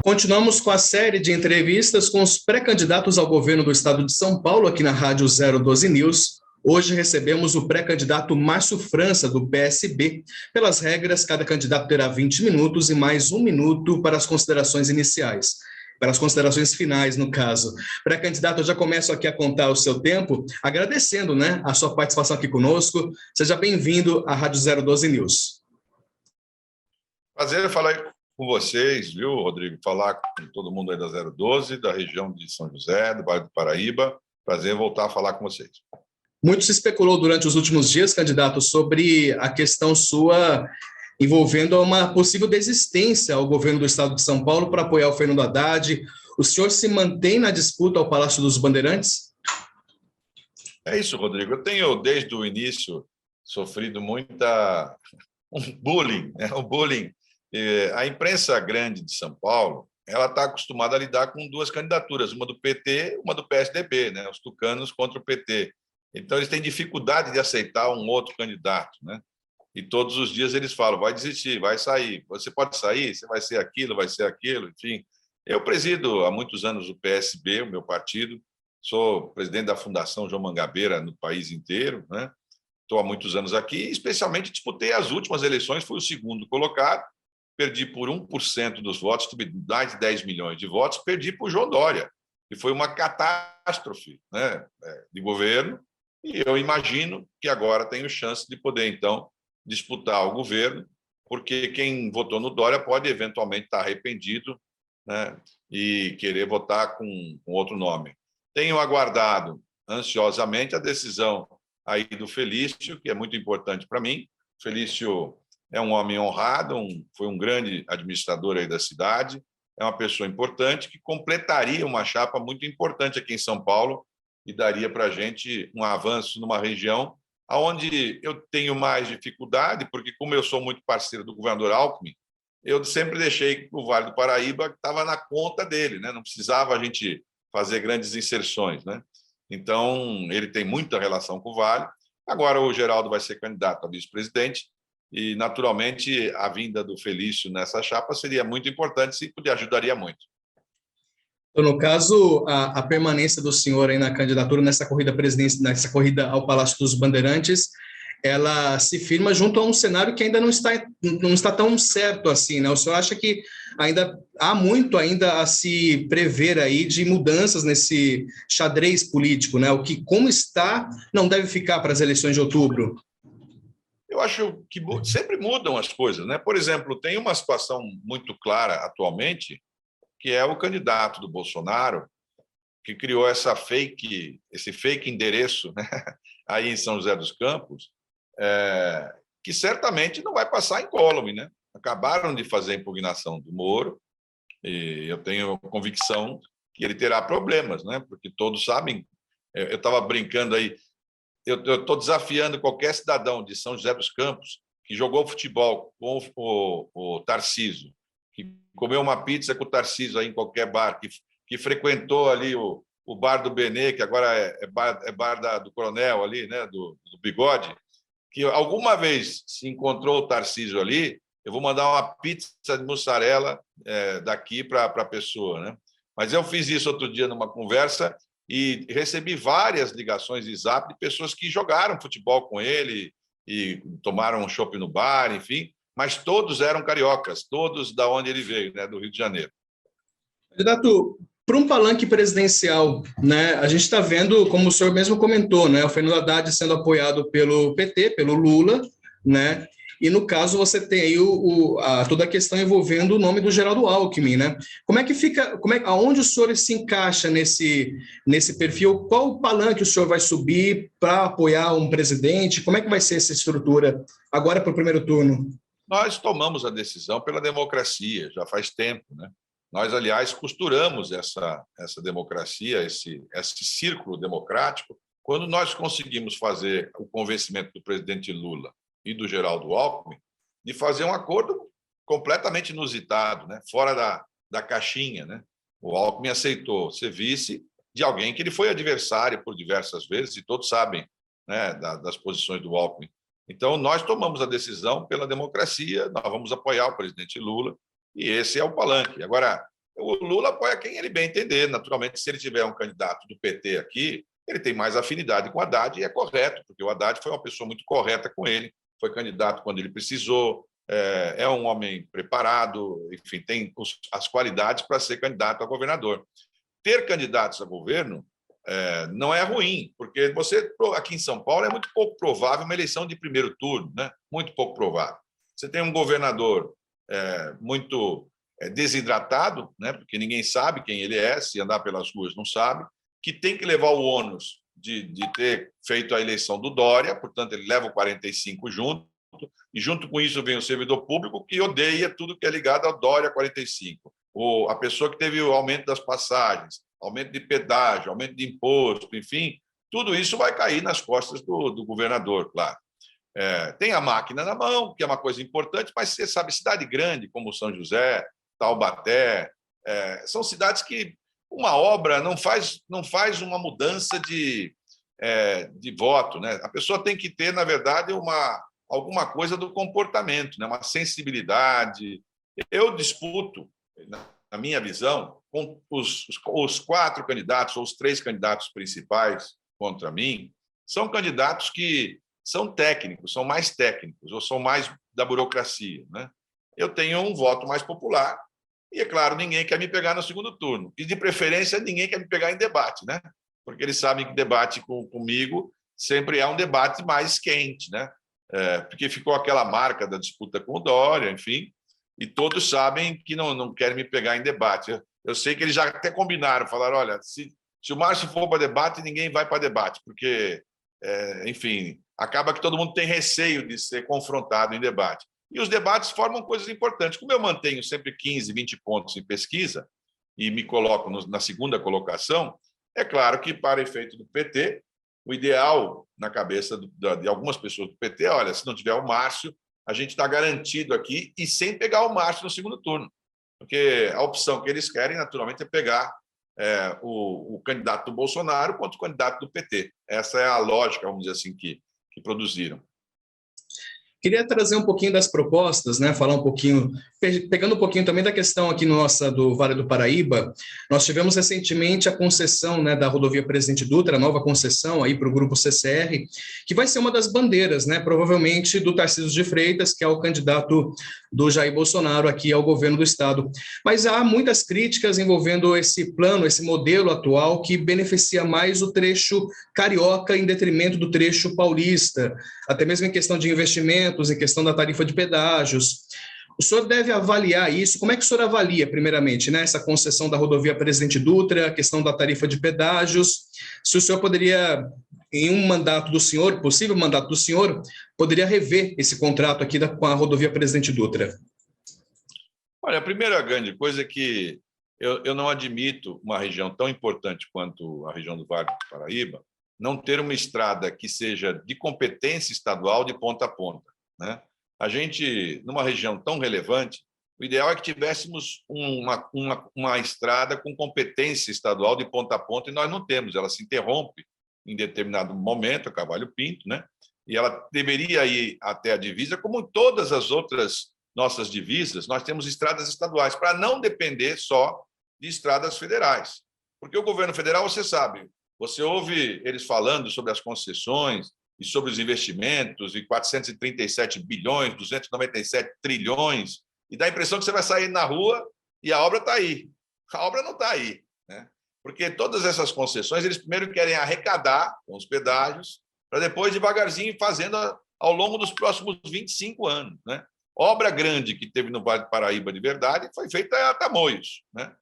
Continuamos com a série de entrevistas com os pré-candidatos ao governo do estado de São Paulo, aqui na Rádio 012 News. Hoje recebemos o pré-candidato Márcio França, do PSB. Pelas regras, cada candidato terá 20 minutos e mais 1 minuto para as considerações iniciais. Para as considerações finais, no caso. Pré-candidato, eu já começo aqui a contar o seu tempo, agradecendo, a sua participação aqui conosco. Seja bem-vindo à Rádio 012 News. Prazer falar com vocês, viu, Rodrigo? Falar com todo mundo aí da 012, da região de São José, do bairro do Paraíba. Prazer voltar a falar com vocês. Muito se especulou durante os últimos dias, candidato, sobre a questão sua envolvendo uma possível desistência ao governo do estado de São Paulo para apoiar o Fernando Haddad. O senhor se mantém na disputa ao Palácio dos Bandeirantes? É isso, Rodrigo. Eu tenho, desde o início, sofrido um bullying, um bullying. A imprensa grande de São Paulo, ela está acostumada a lidar com duas candidaturas, uma do PT, uma do PSDB, os tucanos contra o PT. Então, eles têm dificuldade de aceitar um outro candidato, E todos os dias eles falam, vai desistir, vai sair, você pode sair, você vai ser aquilo, enfim. Eu presido há muitos anos o PSB, o meu partido, sou presidente da Fundação João Mangabeira no país inteiro, Estou há muitos anos aqui, especialmente disputei as últimas eleições, fui o segundo colocado, perdi por 1% dos votos, tive mais de 10 milhões de votos, perdi para o João Dória, que foi uma catástrofe de governo, e eu imagino que agora tenho chance de poder, então, disputar o governo, porque quem votou no Dória pode, eventualmente, estar arrependido e querer votar com outro nome. Tenho aguardado ansiosamente a decisão aí do Felício, que é muito importante para mim. Felício é um homem honrado, foi um grande administrador aí da cidade, é uma pessoa importante que completaria uma chapa muito importante aqui em São Paulo e daria para a gente um avanço numa região onde eu tenho mais dificuldade, porque como eu sou muito parceiro do governador Alckmin, eu sempre deixei o Vale do Paraíba que estava na conta dele, não precisava a gente fazer grandes inserções. Então, ele tem muita relação com o Vale. Agora o Geraldo vai ser candidato a vice-presidente, e, naturalmente, a vinda do Felício nessa chapa seria muito importante e ajudaria muito. Então, no caso, a permanência do senhor aí na candidatura, nessa corrida presidência, nessa corrida ao Palácio dos Bandeirantes, ela se firma junto a um cenário que ainda não está tão certo assim, O senhor acha que ainda há muito ainda a se prever aí de mudanças nesse xadrez político, O que, como está, não deve ficar para as eleições de outubro? Eu acho que sempre mudam as coisas, Por exemplo, tem uma situação muito clara atualmente, que é o candidato do Bolsonaro, que criou esse fake endereço aí em São José dos Campos, que certamente não vai passar incólume. Acabaram de fazer a impugnação do Moro, e eu tenho convicção que ele terá problemas, porque todos sabem, eu estava brincando aí, eu estou desafiando qualquer cidadão de São José dos Campos que jogou futebol com o Tarcísio, que comeu uma pizza com o Tarcísio aí em qualquer bar, que frequentou ali o bar do Benê, que agora é bar do Coronel ali, do Bigode, que alguma vez se encontrou o Tarcísio ali, eu vou mandar uma pizza de mussarela daqui para a pessoa. Mas eu fiz isso outro dia numa conversa e recebi várias ligações de Zap de pessoas que jogaram futebol com ele e tomaram um chopp no bar, enfim, mas todos eram cariocas, todos da onde ele veio, do Rio de Janeiro. Candidato, para um palanque presidencial, a gente está vendo, como o senhor mesmo comentou, o Fernando Haddad sendo apoiado pelo PT, pelo Lula, E, no caso, você tem aí toda a questão envolvendo o nome do Geraldo Alckmin, Como é que fica, aonde o senhor se encaixa nesse perfil? Qual o palanque o senhor vai subir para apoiar um presidente? Como é que vai ser essa estrutura agora para o primeiro turno? Nós tomamos a decisão pela democracia, já faz tempo, Nós, aliás, costuramos essa democracia, esse círculo democrático, quando nós conseguimos fazer o convencimento do presidente Lula e do Geraldo Alckmin de fazer um acordo completamente inusitado, fora da caixinha. O Alckmin aceitou ser vice de alguém que ele foi adversário por diversas vezes, e todos sabem das posições do Alckmin. Então, nós tomamos a decisão pela democracia, nós vamos apoiar o presidente Lula, e esse é o palanque. Agora, O Lula apoia quem ele bem entender. Naturalmente, se ele tiver um candidato do PT aqui, ele tem mais afinidade com o Haddad, e é correto, porque o Haddad foi uma pessoa muito correta com ele, foi candidato quando ele precisou, é um homem preparado, enfim, tem as qualidades para ser candidato a governador. Ter candidatos a governo não é ruim, porque você, aqui em São Paulo, é muito pouco provável uma eleição de primeiro turno, né? Muito pouco provável. Você tem um governador muito desidratado, né? Porque ninguém sabe quem ele é, se andar pelas ruas não sabe, que tem que levar o ônus de ter feito a eleição do Dória, portanto, ele leva o 45 junto, e junto com isso vem o servidor público que odeia tudo que é ligado ao Dória 45. A pessoa que teve o aumento das passagens, aumento de pedágio, aumento de imposto, enfim, tudo isso vai cair nas costas do governador, claro. Tem a máquina na mão, que é uma coisa importante, mas você sabe, cidade grande como São José, Taubaté, são cidades que uma obra não faz uma mudança de voto, né? A pessoa tem que ter, na verdade, alguma coisa do comportamento, né? Uma sensibilidade. Eu disputo, na minha visão, com os 4 candidatos, ou os 3 candidatos principais contra mim, são candidatos que são técnicos, são mais técnicos, ou são mais da burocracia, né? Eu tenho um voto mais popular, e, é claro, ninguém quer me pegar no segundo turno. E, de preferência, ninguém quer me pegar em debate, né? Porque eles sabem que debate comigo sempre é um debate mais quente, né? Porque ficou aquela marca da disputa com o Dória, enfim, e todos sabem que não querem me pegar em debate. Eu sei que eles já até combinaram, falaram, olha, se o Márcio for para debate, ninguém vai para debate, porque, enfim, acaba que todo mundo tem receio de ser confrontado em debate. E os debates formam coisas importantes. Como eu mantenho sempre 15, 20 pontos em pesquisa e me coloco na segunda colocação, é claro que, para efeito do PT, o ideal na cabeça de algumas pessoas do PT, olha, se não tiver o Márcio, a gente está garantido aqui, e sem pegar o Márcio no segundo turno. Porque a opção que eles querem, naturalmente, é pegar o candidato do Bolsonaro contra o candidato do PT. Essa é a lógica, vamos dizer assim, que produziram. Queria trazer um pouquinho das propostas, né? Falar um pouquinho, pegando um pouquinho também da questão aqui do Vale do Paraíba. Nós tivemos recentemente a concessão, né, da rodovia Presidente Dutra, a nova concessão aí para o grupo CCR, que vai ser uma das bandeiras, né? Provavelmente do Tarcísio de Freitas, que é o candidato do Jair Bolsonaro aqui ao governo do estado. Mas há muitas críticas envolvendo esse plano, esse modelo atual que beneficia mais o trecho carioca em detrimento do trecho paulista, até mesmo em questão de investimentos, em questão da tarifa de pedágios. O senhor deve avaliar isso. Como é que o senhor avalia, primeiramente, né, essa concessão da rodovia Presidente Dutra, a questão da tarifa de pedágios? Se o senhor poderia, em um mandato do senhor, possível mandato do senhor, poderia rever esse contrato aqui com a rodovia Presidente Dutra? Olha, a primeira grande coisa é que eu não admito uma região tão importante quanto a região do Vale do Paraíba não ter uma estrada que seja de competência estadual de ponta a ponta, né? A gente, numa região tão relevante, o ideal é que tivéssemos uma estrada com competência estadual de ponta a ponta, e nós não temos. Ela se interrompe em determinado momento, a Cavalho Pinto, né? E ela deveria ir até a divisa, como em todas as outras nossas divisas, nós temos estradas estaduais, para não depender só de estradas federais. Porque o governo federal, você sabe, você ouve eles falando sobre as concessões e sobre os investimentos, e 437 bilhões, 297 trilhões, e dá a impressão que você vai sair na rua e a obra está aí. A obra não está aí, né? Porque todas essas concessões, eles primeiro querem arrecadar com os pedágios, para depois, devagarzinho, ir fazendo ao longo dos próximos 25 anos, né? Obra grande que teve no Vale do Paraíba de verdade foi feita a Tamoios, né?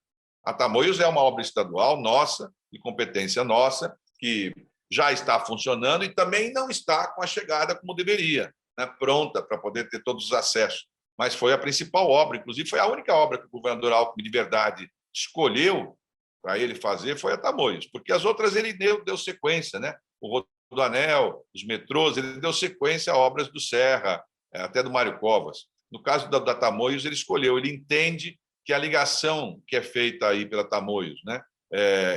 A Tamoios é uma obra estadual nossa, de competência nossa, que já está funcionando e também não está com a chegada como deveria, né? Pronta para poder ter todos os acessos. Mas foi a principal obra, inclusive foi a única obra que o governador Alckmin de verdade escolheu para ele fazer, foi a Tamoios, porque as outras ele deu sequência, né? O Rodoanel, os metrôs, ele deu sequência a obras do Serra, até do Mário Covas. No caso da Tamoios, ele escolheu, ele entende que a ligação que é feita aí pela Tamoios, né,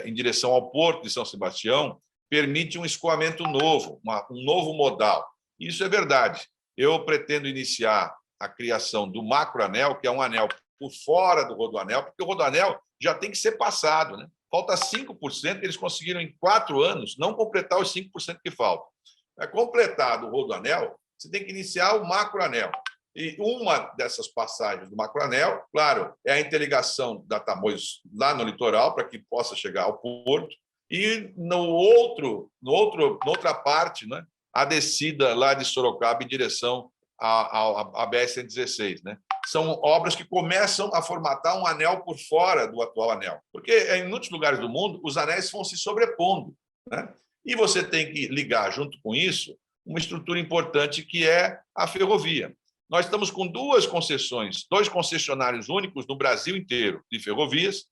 em direção ao Porto de São Sebastião, permite um escoamento novo, um novo modal. Isso é verdade. Eu pretendo iniciar a criação do macroanel, que é um anel por fora do Rodoanel, porque o Rodoanel já tem que ser passado, né? Falta 5%, eles conseguiram, em 4 anos, não completar os 5% que faltam. Para completar do Rodoanel, você tem que iniciar o macroanel. E uma dessas passagens do macroanel, claro, é a interligação da Tamoios lá no litoral, para que possa chegar ao porto, e na outra parte, né, a descida lá de Sorocaba em direção à BR-116. Né? São obras que começam a formatar um anel por fora do atual anel, porque em muitos lugares do mundo os anéis vão se sobrepondo. Né? E você tem que ligar, junto com isso, uma estrutura importante que é a ferrovia. Nós estamos com 2 concessões, 2 concessionários únicos no Brasil inteiro de ferrovias.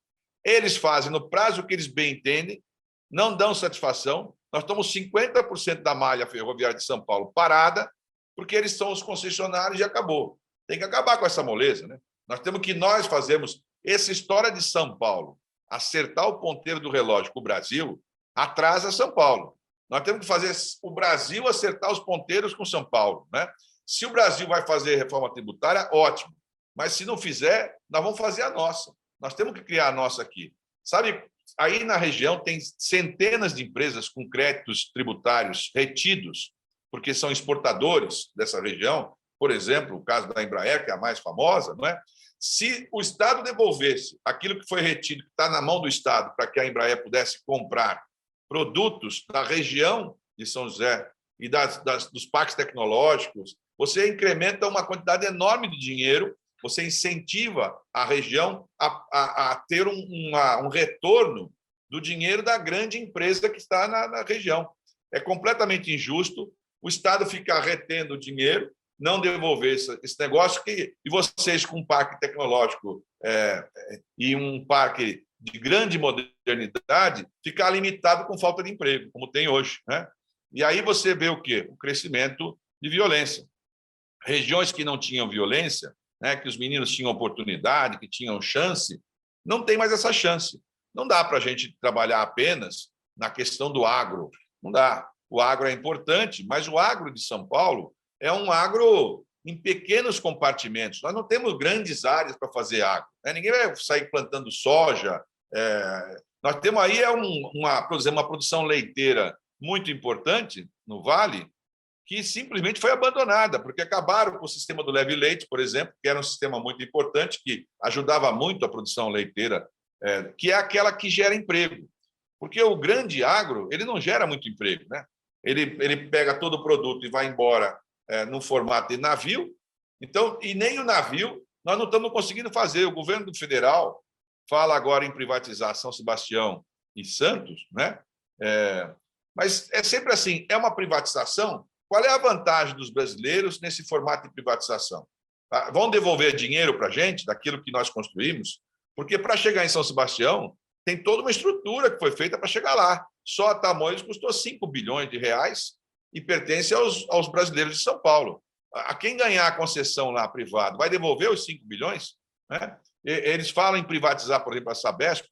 Eles fazem no prazo que eles bem entendem, não dão satisfação. Nós estamos 50% da malha ferroviária de São Paulo parada, porque eles são os concessionários e acabou. Tem que acabar com essa moleza. Né? Nós fazemos essa história de São Paulo, acertar o ponteiro do relógio com o Brasil, atrasa São Paulo. Nós temos que fazer o Brasil acertar os ponteiros com São Paulo. Né? Se o Brasil vai fazer reforma tributária, ótimo. Mas, se não fizer, nós vamos fazer a nossa. Nós temos que criar a nossa aqui. Sabe, aí na região tem centenas de empresas com créditos tributários retidos, porque são exportadores dessa região. Por exemplo, o caso da Embraer, que é a mais famosa, não é? Se o Estado devolvesse aquilo que foi retido, que está na mão do Estado, para que a Embraer pudesse comprar produtos da região de São José e dos parques tecnológicos, você incrementa uma quantidade enorme de dinheiro, você incentiva a região a ter um retorno do dinheiro da grande empresa que está na região. É completamente injusto o Estado ficar retendo o dinheiro, não devolver esse negócio, e vocês, com um parque tecnológico e um parque de grande modernidade, ficar limitado com falta de emprego, como tem hoje. Né? E aí você vê o quê? O crescimento de violência. Regiões que não tinham violência, né, que os meninos tinham oportunidade, que tinham chance, não tem mais essa chance. Não dá para a gente trabalhar apenas na questão do agro. Não dá. O agro é importante, mas o agro de São Paulo é um agro em pequenos compartimentos. Nós não temos grandes áreas para fazer agro. Né? Ninguém vai sair plantando soja. Nós temos aí uma produção leiteira muito importante no Vale, que simplesmente foi abandonada, porque acabaram com o sistema do leve leite, por exemplo, que era um sistema muito importante, que ajudava muito a produção leiteira, que é aquela que gera emprego. Porque o grande agro, ele não gera muito emprego. Né? Ele pega todo o produto e vai embora no formato de navio, então, e nem o navio nós não estamos conseguindo fazer. O governo federal fala agora em privatizar São Sebastião e Santos, né? Mas é sempre assim, é uma privatização. Qual é a vantagem dos brasileiros nesse formato de privatização? Vão devolver dinheiro para a gente daquilo que nós construímos? Porque para chegar em São Sebastião, tem toda uma estrutura que foi feita para chegar lá. Só a Tamoios custou 5 bilhões de reais e pertence aos brasileiros de São Paulo. A quem ganhar a concessão lá privado vai devolver os 5 bilhões? Né? Eles falam em privatizar, por exemplo, a Sabesp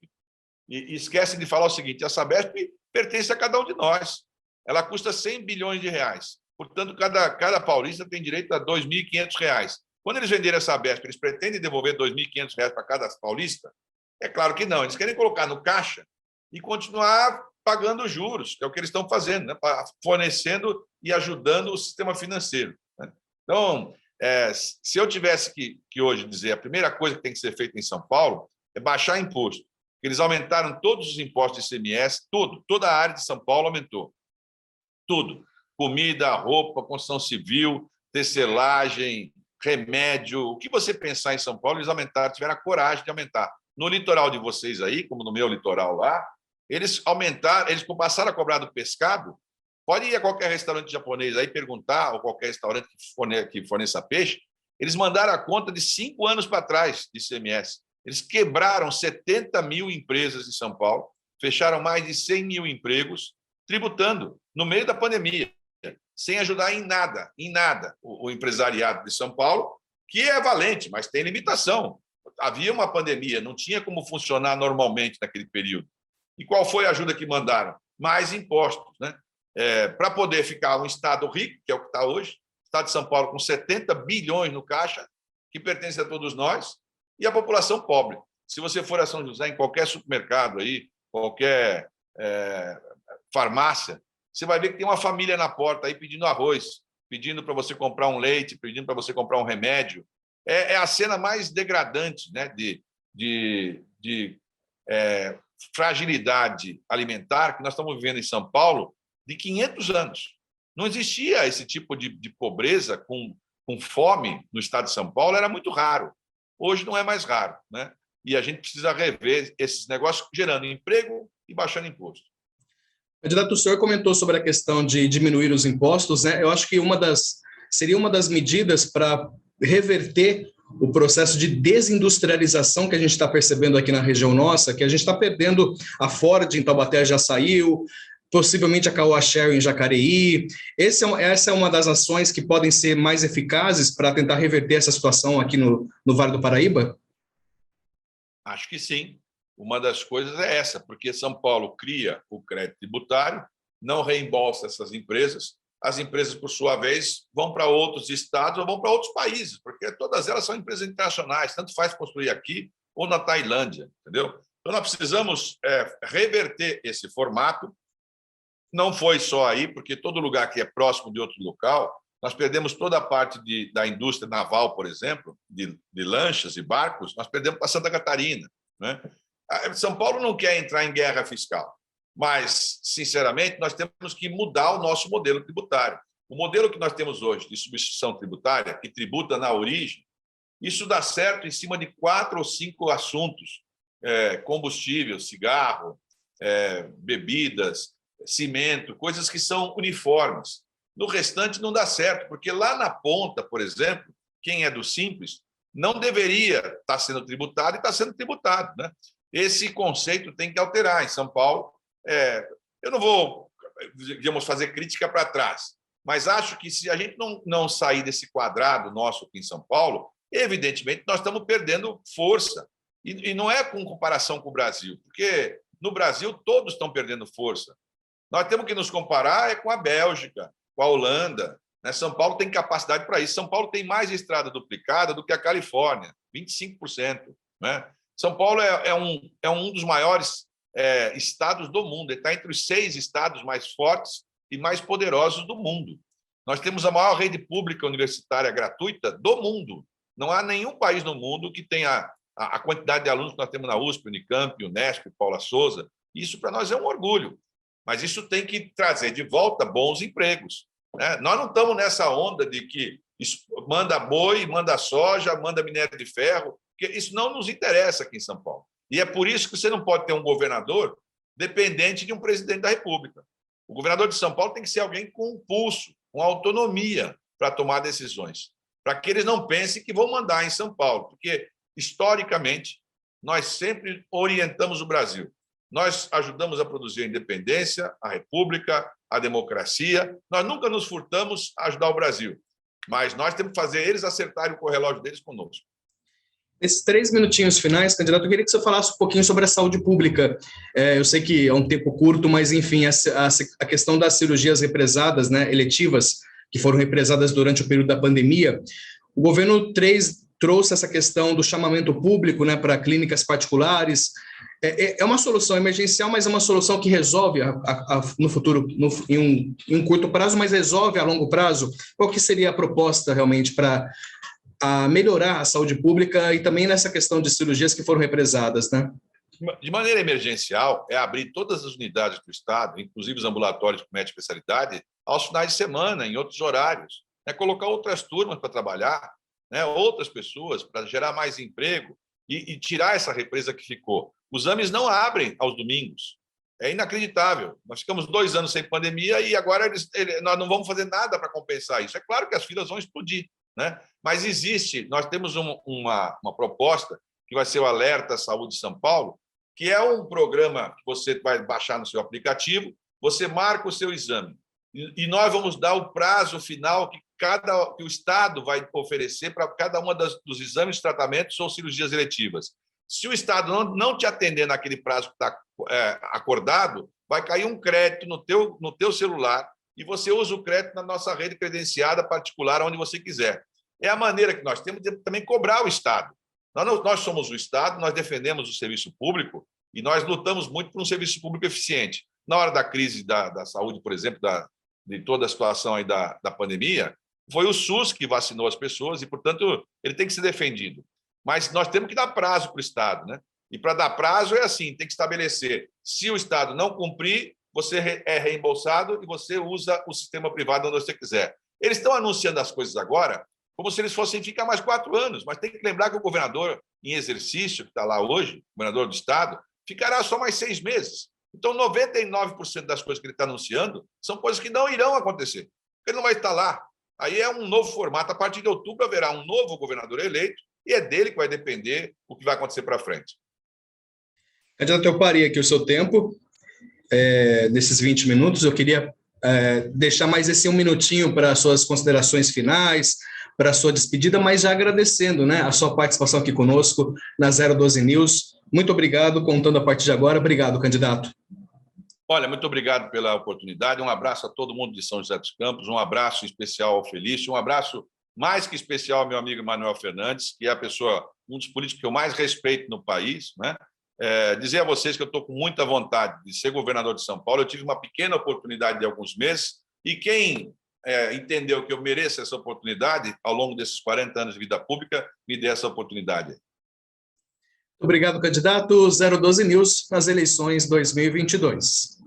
e esquecem de falar o seguinte: a Sabesp pertence a cada um de nós. Ela custa 100 bilhões de reais. Portanto, cada paulista tem direito a R$ 2.500. Quando eles venderem essa Sabesp, eles pretendem devolver R$ 2.500 para cada paulista? É claro que não. Eles querem colocar no caixa e continuar pagando juros, que é o que eles estão fazendo, né? Fornecendo e ajudando o sistema financeiro. Né? Então, se eu tivesse que hoje dizer a primeira coisa que tem que ser feita em São Paulo é baixar imposto. Eles aumentaram todos os impostos de ICMS, toda a área de São Paulo aumentou. Tudo. Comida, roupa, construção civil, tecelagem, remédio. O que você pensar em São Paulo, eles aumentaram, tiveram a coragem de aumentar. No litoral de vocês aí, como no meu litoral lá, eles aumentaram, eles passaram a cobrar do pescado. Pode ir a qualquer restaurante japonês aí perguntar, ou qualquer restaurante que forneça peixe, eles mandaram a conta de 5 anos para trás de ICMS. Eles quebraram 70 mil empresas em São Paulo, fecharam mais de 100 mil empregos, tributando no meio da pandemia, sem ajudar em nada o empresariado de São Paulo, que é valente, mas tem limitação. Havia uma pandemia, não tinha como funcionar normalmente naquele período. E qual foi a ajuda que mandaram? Mais impostos, né? Para poder ficar um Estado rico, que é o que está hoje, o Estado de São Paulo com 70 bilhões no caixa, que pertence a todos nós, e a população pobre. Se você for a São José, em qualquer supermercado, aí, qualquer farmácia, você vai ver que tem uma família na porta aí pedindo arroz, pedindo para você comprar um leite, pedindo para você comprar um remédio. É a cena mais degradante, né, de fragilidade alimentar que nós estamos vivendo em São Paulo de 500 anos. Não existia esse tipo de pobreza com fome no estado de São Paulo, era muito raro. Hoje não é mais raro, né? E a gente precisa rever esses negócios, gerando emprego e baixando imposto. Candidato, o senhor comentou sobre a questão de diminuir os impostos, né? Eu acho que seria uma das medidas para reverter o processo de desindustrialização que a gente está percebendo aqui na região nossa, que a gente está perdendo. A Ford em Taubaté já saiu, possivelmente a Caoa Sherry em Jacareí. Essa é uma das ações que podem ser mais eficazes para tentar reverter essa situação aqui no Vale do Paraíba? Acho que sim. Uma das coisas é essa, porque São Paulo cria o crédito tributário, não reembolsa essas empresas, as empresas, por sua vez, vão para outros estados ou vão para outros países, porque todas elas são empresas internacionais, tanto faz construir aqui ou na Tailândia, entendeu? Então, nós precisamos reverter esse formato. Não foi só aí, porque todo lugar que é próximo de outro local, nós perdemos toda a parte da indústria naval, por exemplo, de lanchas e barcos, nós perdemos para Santa Catarina, né? São Paulo não quer entrar em guerra fiscal, mas, sinceramente, nós temos que mudar o nosso modelo tributário. O modelo que nós temos hoje de substituição tributária, que tributa na origem, isso dá certo em cima de 4 ou 5 assuntos: combustível, cigarro, bebidas, cimento, coisas que são uniformes. No restante não dá certo, porque lá na ponta, por exemplo, quem é do Simples não deveria estar sendo tributado e está sendo tributado, né? Esse conceito tem que alterar. Em São Paulo, eu não vou, digamos, fazer crítica para trás, mas acho que se a gente não sair desse quadrado nosso aqui em São Paulo, evidentemente nós estamos perdendo força. E não é com comparação com o Brasil, porque no Brasil todos estão perdendo força. Nós temos que nos comparar com a Bélgica, com a Holanda, né? São Paulo tem capacidade para isso. São Paulo tem mais estrada duplicada do que a Califórnia, 25%. Né? São Paulo é um dos maiores estados do mundo. Ele está entre os 6 estados mais fortes e mais poderosos do mundo. Nós temos a maior rede pública universitária gratuita do mundo. Não há nenhum país no mundo que tenha a quantidade de alunos que nós temos na USP, Unicamp, Unesp, Paula Souza. Isso para nós é um orgulho. Mas isso tem que trazer de volta bons empregos, né? Nós não estamos nessa onda de que manda boi, manda soja, manda minério de ferro, porque isso não nos interessa aqui em São Paulo. E é por isso que você não pode ter um governador dependente de um presidente da República. O governador de São Paulo tem que ser alguém com pulso, com autonomia para tomar decisões, para que eles não pensem que vão mandar em São Paulo, porque, historicamente, nós sempre orientamos o Brasil. Nós ajudamos a produzir a independência, a república, a democracia. Nós nunca nos furtamos a ajudar o Brasil, mas nós temos que fazer eles acertarem o correlógio deles conosco. Nesses 3 minutinhos finais, candidato, eu queria que você falasse um pouquinho sobre a saúde pública. Eu sei que é um tempo curto, mas, enfim, a questão das cirurgias represadas, né, eletivas, que foram represadas durante o período da pandemia, o governo trouxe essa questão do chamamento público, né, para clínicas particulares. É uma solução emergencial, mas é uma solução que resolve no futuro, em um curto prazo, mas resolve a longo prazo. Qual que seria a proposta realmente para melhorar a saúde pública e também nessa questão de cirurgias que foram represadas, né? De maneira emergencial, é abrir todas as unidades do Estado, inclusive os ambulatórios com média especialidade, aos finais de semana, em outros horários. Colocar outras turmas para trabalhar, né? Outras pessoas, para gerar mais emprego e tirar essa represa que ficou. Os exames não abrem aos domingos. É inacreditável. Nós ficamos 2 anos sem pandemia e agora nós não vamos fazer nada para compensar isso. É claro que as filas vão explodir, né? Mas nós temos uma proposta que vai ser o Alerta Saúde São Paulo, que é um programa que você vai baixar no seu aplicativo, você marca o seu exame e nós vamos dar o prazo final que o Estado vai oferecer para cada uma dos exames, tratamentos ou cirurgias eletivas. Se o Estado não te atender naquele prazo que está acordado, vai cair um crédito no teu celular e você usa o crédito na nossa rede credenciada particular, onde você quiser. É a maneira que nós temos de também cobrar o Estado. Nós somos o Estado, nós defendemos o serviço público e nós lutamos muito por um serviço público eficiente. Na hora da crise da saúde, por exemplo, de toda a situação aí da pandemia, foi o SUS que vacinou as pessoas e, portanto, ele tem que ser defendido. Mas nós temos que dar prazo para o Estado, né? E para dar prazo é assim, tem que estabelecer. Se o Estado não cumprir, você é reembolsado e você usa o sistema privado onde você quiser. Eles estão anunciando as coisas agora como se eles fossem ficar mais 4 anos, mas tem que lembrar que o governador em exercício, que está lá hoje, governador do Estado, ficará só mais 6 meses. Então, 99% das coisas que ele está anunciando são coisas que não irão acontecer. Ele não vai estar lá. Aí é um novo formato. A partir de outubro haverá um novo governador eleito e é dele que vai depender o que vai acontecer para frente. Candidato, eu parei aqui o seu tempo, nesses 20 minutos. Eu queria deixar mais esse 1 minutinho para suas considerações finais, para a sua despedida, mas já agradecendo, né, a sua participação aqui conosco na 012 News. Muito obrigado, contando a partir de agora. Obrigado, candidato. Olha, muito obrigado pela oportunidade. Um abraço a todo mundo de São José dos Campos, um abraço especial ao Felício, um abraço mais que especial ao meu amigo Manuel Fernandes, que é um dos políticos que eu mais respeito no país, né? Dizer a vocês que eu estou com muita vontade de ser governador de São Paulo. Eu tive uma pequena oportunidade de alguns meses e quem entendeu que eu mereço essa oportunidade ao longo desses 40 anos de vida pública, me dê essa oportunidade. Obrigado, candidato. 012 News nas eleições 2022.